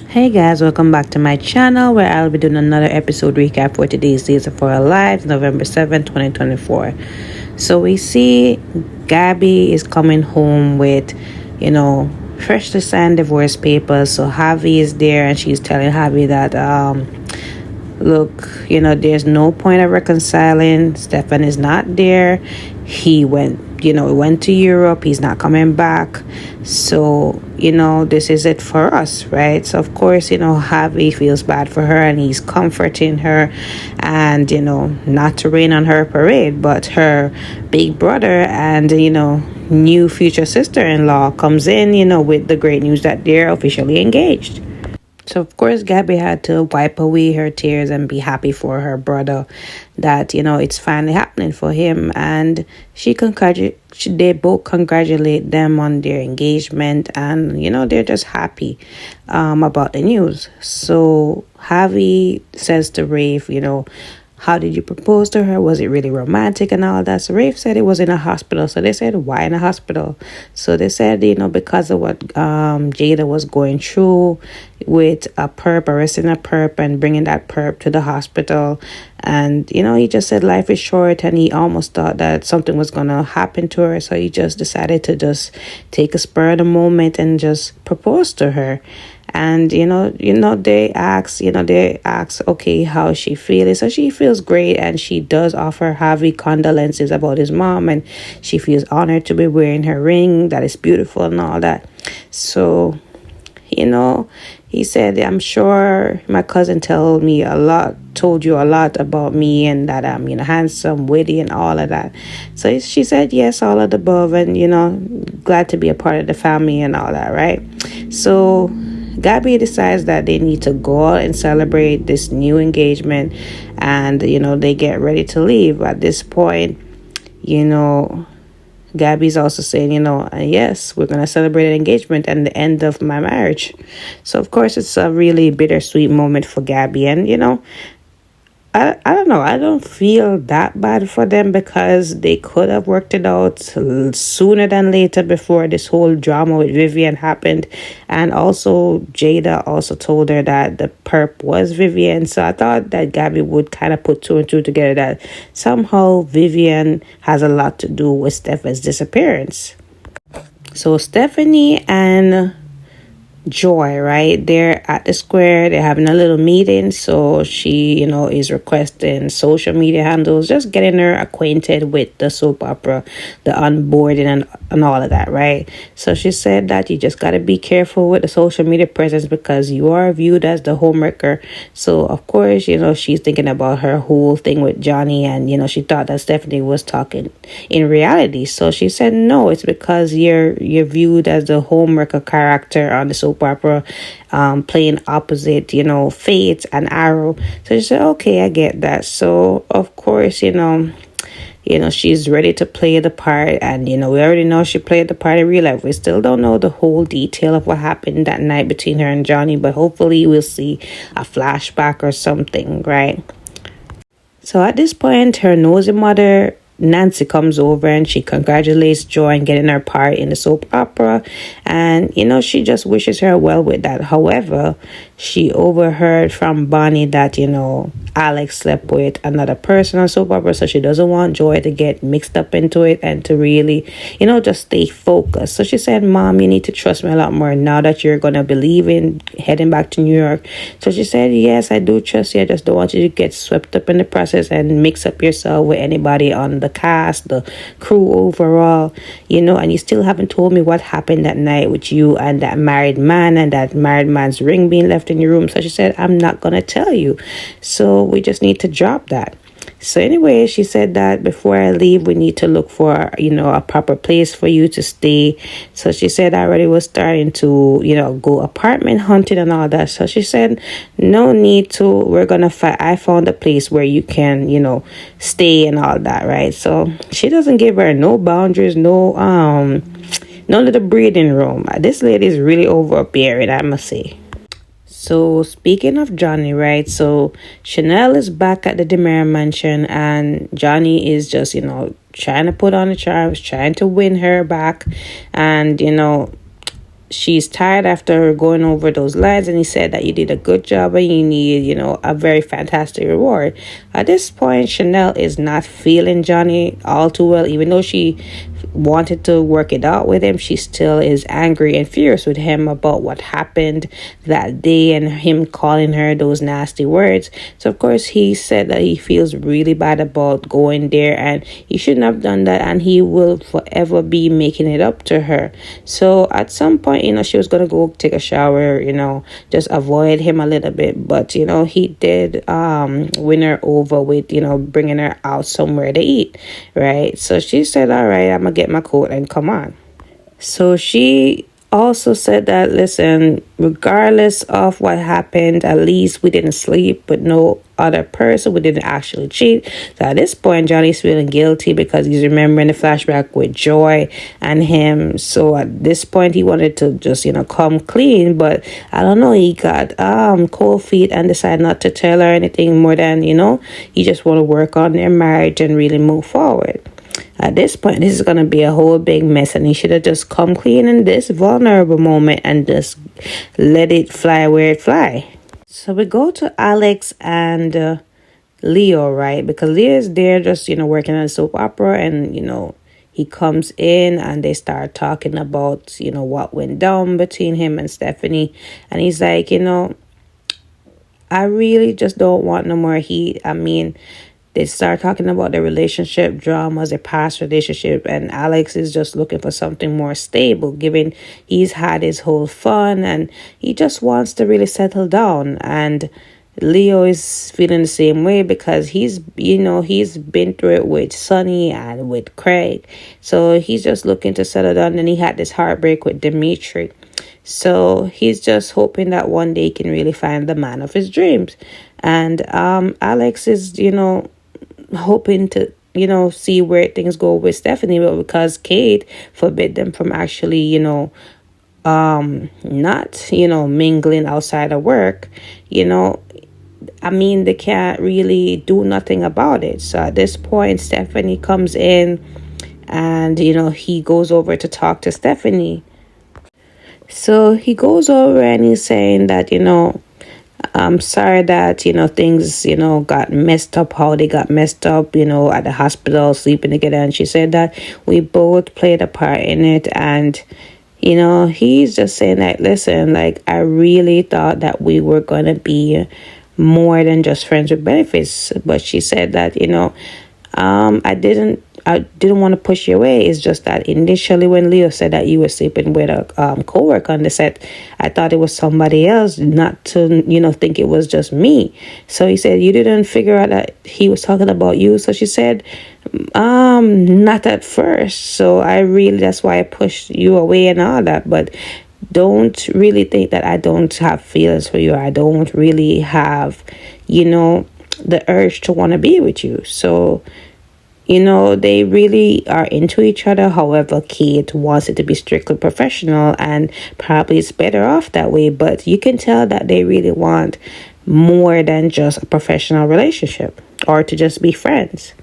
Hey guys, welcome back to my channel where I'll be doing another episode recap for today's Days of Our Lives, November 7th, 2024. So we see Gabby is coming home with, freshly signed divorce papers. So Javi is there and she's telling Javi that, look, there's no point of reconciling. Stefan is not there. He went to Europe. He's not coming back. So, this is it for us, right? So, of course, Javi feels bad for her and he's comforting her and, not to rain on her parade, but her big brother and, new future sister-in-law comes in, with the great news that they're officially engaged. So, of course, Gabby had to wipe away her tears and be happy for her brother that, it's finally happening for him. And they both congratulate them on their engagement and, they're just happy about the news. So, Javi says to Rafe, how did you propose to her? Was it really romantic and all that? So Rafe said it was in a hospital. So they said, why in a hospital? So they said, because of what Jada was going through with arresting a perp and bringing that perp to the hospital. And, he just said life is short and he almost thought that something was going to happen to her. So he just decided to just take a spur of the moment and just propose to her. And, they ask, okay, how she feels. So she feels great and she does offer Javi condolences about his mom. And she feels honored to be wearing her ring. That is beautiful and all that. So, he said, I'm sure my cousin told you a lot about me and that I'm, handsome, witty and all of that. So she said, yes, all of the above and, glad to be a part of the family and all that, right? So Gabby decides that they need to go out and celebrate this new engagement and, they get ready to leave. At this point, Gabby's also saying, yes, we're going to celebrate an engagement and the end of my marriage. So, of course, it's a really bittersweet moment for Gabby. And, I don't know. I don't feel that bad for them because they could have worked it out sooner than later before this whole drama with Vivian happened. And also, Jada also told her that the perp was Vivian. So I thought that Gabby would kind of put two and two together that somehow Vivian has a lot to do with Stephanie's disappearance. So Stephanie and Joy, right? They're at the square. They're having a little meeting. So she, is requesting social media handles, just getting her acquainted with the soap opera, the onboarding and all of that, right? So she said that you just got to be careful with the social media presence because you are viewed as the homewrecker. So, of course, she's thinking about her whole thing with Johnny and, she thought that Stephanie was talking in reality. So she said, no, it's because you're viewed as the homewrecker character on the soap opera, playing opposite, Fate and Arrow. So she said, okay, I get that. So of course, she's ready to play the part, and we already know she played the part in real life. We still don't know the whole detail of what happened that night between her and Johnny, but hopefully we'll see a flashback or something, right? So at this point, her nosy mother Nancy comes over and she congratulates Joy on getting her part in the soap opera, and she just wishes her well with that. However, she overheard from Bonnie that Alex slept with another person on soap opera, so she doesn't want Joy to get mixed up into it and to really just stay focused. So she said, Mom, you need to trust me a lot more now that you're gonna be leaving, heading back to New York. So she said, yes, I do trust you. I just don't want you to get swept up in the process and mix up yourself with anybody on the cast, the crew overall, and you still haven't told me what happened that night with you and that married man and that married man's ring being left in your room. So she said, I'm not gonna tell you. So we just need to drop that. So anyway, she said that before I leave, we need to look for, a proper place for you to stay. So she said I already was starting to, go apartment hunting and all that. So she said, no need to, we're going to find, I found a place where you can, stay and all that, right? So she doesn't give her no boundaries, no little breathing room. This lady is really overbearing, I must say. So speaking of Johnny, right? So Chanel is back at the DeMera mansion and Johnny is just, trying to put on the charms, trying to win her back. And, she's tired after going over those lines, and he said that you did a good job and you need, a very fantastic reward. At this point, Chanel is not feeling Johnny all too well. Even though she wanted to work it out with him, she still is angry and furious with him about what happened that day and him calling her those nasty words. So of course he said that he feels really bad about going there and he shouldn't have done that, and he will forever be making it up to her. So at some point, she was gonna go take a shower, just avoid him a little bit, but he did win her over with bringing her out somewhere to eat, right? So she said, all right, I'm gonna get my coat and come on. So she also said that, listen, regardless of what happened, at least we didn't sleep with no other person. We didn't actually cheat. So at this point, Johnny's feeling guilty because he's remembering the flashback with Joy and him. So at this point, he wanted to just, come clean. But I don't know, he got cold feet and decided not to tell her anything more than, he just want to work on their marriage and really move forward. At this point, this is going to be a whole big mess, and he should have just come clean in this vulnerable moment and just let it fly where it fly. So we go to Alex and Leo, right? Because Leo is there just, working on a soap opera, and, he comes in and they start talking about, what went down between him and Stephanie. And he's like, I really just don't want no more heat. I mean, they start talking about their relationship dramas, their past relationship, and Alex is just looking for something more stable, given he's had his whole fun and he just wants to really settle down. And Leo is feeling the same way because he's been through it with Sonny and with Craig. So he's just looking to settle down, and he had this heartbreak with Dimitri. So he's just hoping that one day he can really find the man of his dreams. And Alex is, hoping to see where things go with Stephanie, but because Kate forbid them from actually not mingling outside of work, they can't really do nothing about it. So at this point, Stephanie comes in and he goes over to talk to Stephanie. So he goes over and he's saying that I'm sorry that, things, got messed up, how they got messed up, at the hospital, sleeping together. And she said that we both played a part in it. And, he's just saying that, listen, like, I really thought that we were going to be more than just friends with benefits. But she said that, I didn't want to push you away. It's just that initially when Leo said that you were sleeping with a coworker on the set, I thought it was somebody else, not to, think it was just me. So he said, you didn't figure out that he was talking about you. So she said, not at first. So that's why I pushed you away and all that. But don't really think that I don't have feelings for you. I don't really have, the urge to want to be with you. So, they really are into each other. However, Kate wants it to be strictly professional, and probably it's better off that way. But you can tell that they really want more than just a professional relationship or to just be friends.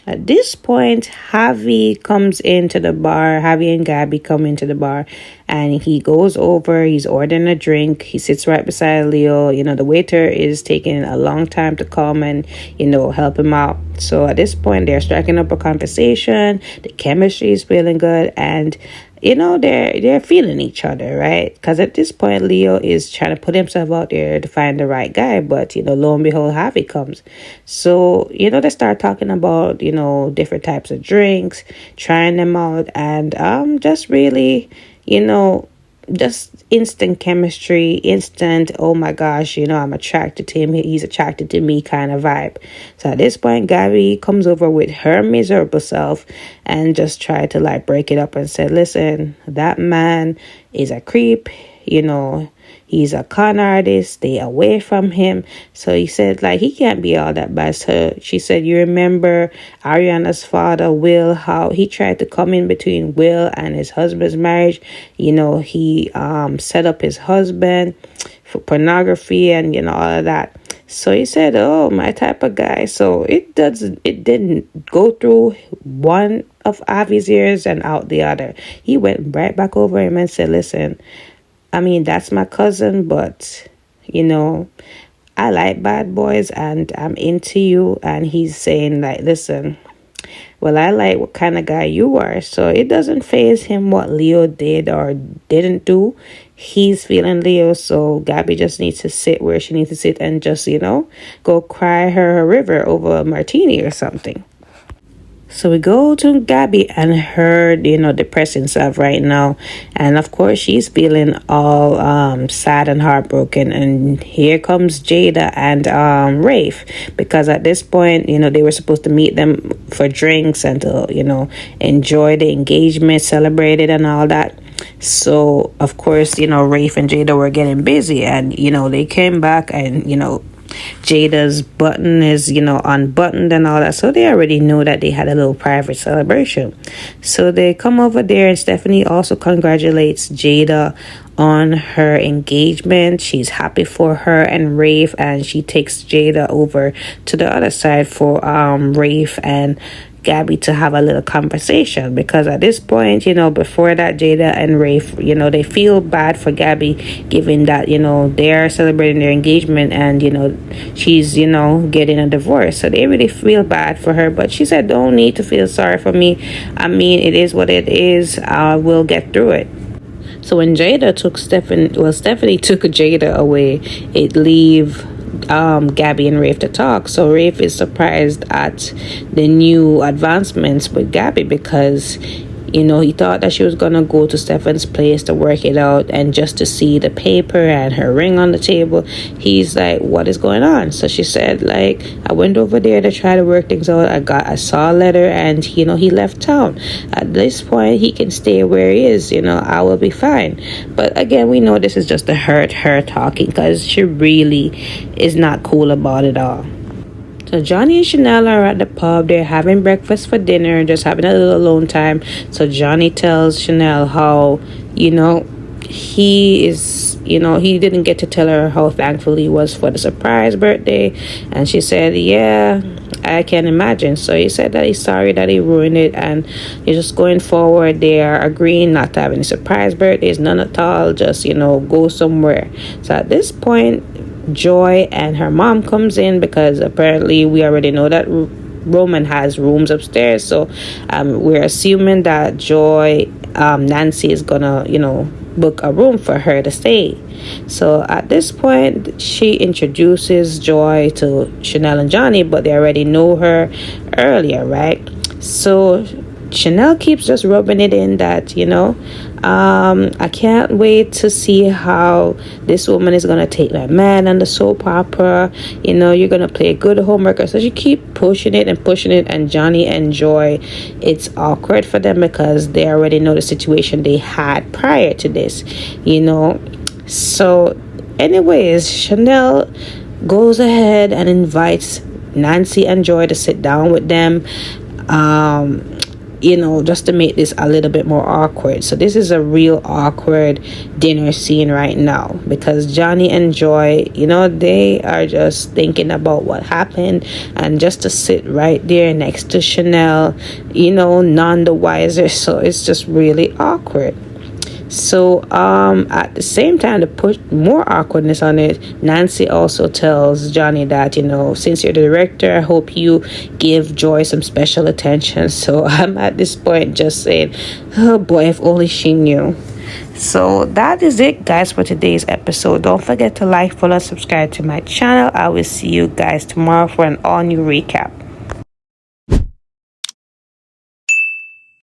At this point, Javi comes into the bar. Javi and Gabby come into the bar, and he goes over. He's ordering a drink. He sits right beside Leo. The waiter is taking a long time to come and, help him out. So at this point, they're striking up a conversation. The chemistry is feeling good, and they're feeling each other, right? Because at this point, Leo is trying to put himself out there to find the right guy. But, lo and behold, Javi comes. So, they start talking about, different types of drinks, trying them out, and just really, just instant chemistry, instant, oh my gosh, I'm attracted to him, he's attracted to me kind of vibe. So at this point, Gabby comes over with her miserable self and just try to break it up and say, listen, that man is a creep, he's a con artist, stay away from him. So he said, he can't be all that bad. So she said, you remember Ariana's father, Will, how he tried to come in between Will and his husband's marriage. He set up his husband for pornography and, all of that. So he said, "Oh, my type of guy." So it didn't go through one of Avi's ears and out the other. He went right back over him and said, "Listen, I mean, that's my cousin, but you know, I like bad boys and I'm into you." And he's saying, like, "Listen, well, I like what kind of guy you are." So it doesn't phase him what Leo did or didn't do. He's feeling Leo, so Gabby just needs to sit where she needs to sit and just, go cry her a river over a martini or something. So we go to Gabby and her, depressing self right now. And of course, she's feeling all sad and heartbroken. And here comes Jada and Rafe. Because at this point, they were supposed to meet them for drinks and to, enjoy the engagement, celebrate it and all that. So, of course, Rafe and Jada were getting busy. And, they came back and, Jada's button is, unbuttoned and all that. So they already know that they had a little private celebration. So they come over there and Stephanie also congratulates Jada on her engagement. She's happy for her and Rafe, and she takes Jada over to the other side for Rafe and Gabby to have a little conversation, because at this point, before that, Jada and Rafe, they feel bad for Gabby, given that, they're celebrating their engagement and, she's, getting a divorce. So they really feel bad for her. But she said, "Don't need to feel sorry for me. I mean, it is what it is. We'll get through it." So when Stephanie took Jada away, it leave Gabby and Rafe to talk. So Rafe is surprised at the new advancements with Gabby, because he thought that she was gonna go to Stefan's place to work it out, and just to see the paper and her ring on the table, he's like, "What is going on?" So she said, like, "I went over there to try to work things out. I saw a letter, and he left town. At this point, he can stay where he is. I will be fine." But again, we know this is just to hurt her talking, because she really is not cool about it all. So Johnny and Chanel are at the pub. They're having breakfast for dinner, just having a little alone time. So Johnny tells Chanel how, he is, he didn't get to tell her how thankful he was for the surprise birthday. And she said, "Yeah, I can imagine." So he said that he's sorry that he ruined it, and he's just going forward. They are agreeing not to have any surprise birthdays, none at all. Just, go somewhere. So at this point, Joy and her mom comes in, because apparently we already know that Roman has rooms upstairs. So we're assuming that Joy, Nancy is gonna, book a room for her to stay. So at this point, she introduces Joy to Chanel and Johnny, but they already know her earlier, right? So Chanel keeps just rubbing it in that, I can't wait to see how this woman is going to take my man on the soap opera. You're going to play a good homeworker. So she keep pushing it, and Johnny and Joy, it's awkward for them, because they already know the situation they had prior to this, So anyways, Chanel goes ahead and invites Nancy and Joy to sit down with them. Just to make this a little bit more awkward. So this is a real awkward dinner scene right now, because Johnny and Joy, they are just thinking about what happened, and just to sit right there next to Chanel, none the wiser. So it's just really awkward. So at the same time, to put more awkwardness on it, Nancy also tells Johnny that, since you're the director, I hope you give Joy some special attention. So I'm at this point just saying, oh boy, if only she knew. So that is it, guys, for today's episode. Don't forget to like, follow, subscribe to my channel. I will see you guys tomorrow for an all new recap.